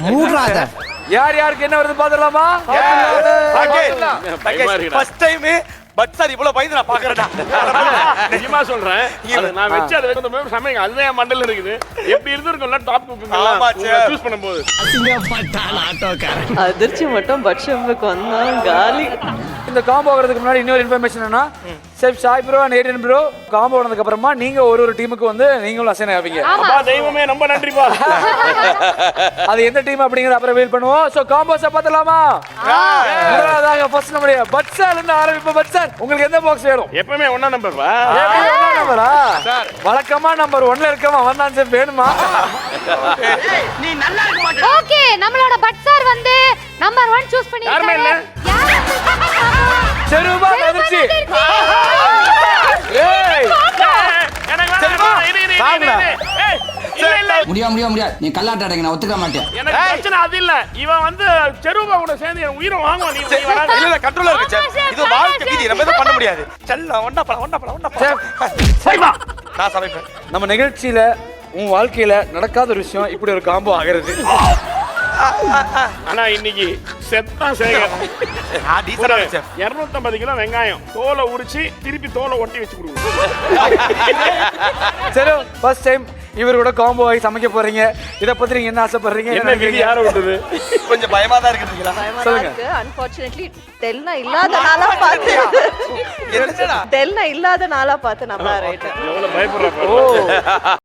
மூடுறாத. யார் யாருக்கு என்ன வருது பாத்துடலாமா? ஃபர்ஸ்ட் டைம் பட் சார் இவ்வளவு பயந்து நான் பாக்குறேன்டா. நிஜமா சொல்றேன். நான் வெச்சு அது வந்து சமைங்க அதுதான் என் மண்டல இருக்குது. எப்படி இருந்திருக்கும்ல டாப் குக்கிங் சூஸ் பண்ணும்போது. அதிர்ச்சி மட்டும் பட்சமுக்கு வந்தா காலி. இந்த காம்போ வரதுக்கு முன்னாடி இன்னொரு இன்ஃபர்மேஷன் என்னன்னா, செஃப் சாய் ப்ரோ அண்ட் ஏடியன் ப்ரோ காம்போ வந்ததுக்கு அப்புறமா நீங்க ஒரு டீமுக்கு வந்து நீங்களும் அசைன் ஆவீங்க. அப்பா தெய்வமே ரொம்ப நன்றிப்பா. அது எந்த டீம் அப்படிங்கறத அப்புறம் வெயிட் பண்ணுவோம். சோ காம்போஸ் பார்த்தலாமா? முதலாவதாக ஃபர்ஸ்ட் நம்மளுடைய பட்சால இருந்து ஆரம்பிப்போம். பட்சால் உங்களுக்கு எந்த பாக்ஸ் வேணும்? எப்பவுமே 1 நம்பர் வா. நம்பரா? வழக்கமா நம்பர் 1ல இருக்கவன் அவன் தான் செஃப் வேணுமா? நீ நல்லா இருக்க மாட்டே. ஓகே நம்மளோட பட்சார் வந்து நம்பர் 1 சூஸ் பண்ணிருக்காரு. யாருமே இல்ல. செருபா வந்துச்சு. ஏய் எனக்கு செருபா சாவுடா. முடியாது நீ கல்லாட்ட அடங்க, நான் ஒத்துக்க மாட்டேன். எனக்கு பிரச்சனை அது இல்ல. இவன் வந்து செருபா கூட சேர்ந்து என் உயிரை வாங்குவான். நீ வராத. இல்ல கண்ட்ரோலா இருக்கு சார். இது வாழ்க்கை விதி, நம்ம எதுவும் பண்ண முடியாது. செல்ல ஒண்ணா பழம். சரிமா நான் சமைப்பேன். நம்ம நிகழ்ச்சியில உன் வாழ்க்கையில நடக்காத ஒரு விஷயம் இப்படி ஒரு காம்போ ஆகிறது. ஆனா இன்னைக்கு செத்தா சேகர் நான் டீசரா வச்சேன். 250 கிலோ வெங்காயம் தோலை உரிச்சு திருப்பி தோலை ஒட்டி வச்சு கொடுக்கணும். சரி ஃபர்ஸ்ட் டைம் இவரோட காம்போ ஆகி சமைக்க போறீங்க. இத பத்தி நீங்க என்ன ஆசைப்படுறீங்க? என்ன விதி யார விட்டுது? கொஞ்சம் பயமா தான் இருக்குங்களா? சொல்லுங்க. அன்பார்ச்சுனேட்லி டெல்னா இல்லாத நாளா பார்த்து என்னடா டெல்னா இல்லாத நாளா பார்த்து நம்ம ரைட். எவ்வளவு பயப்படுறா ஓ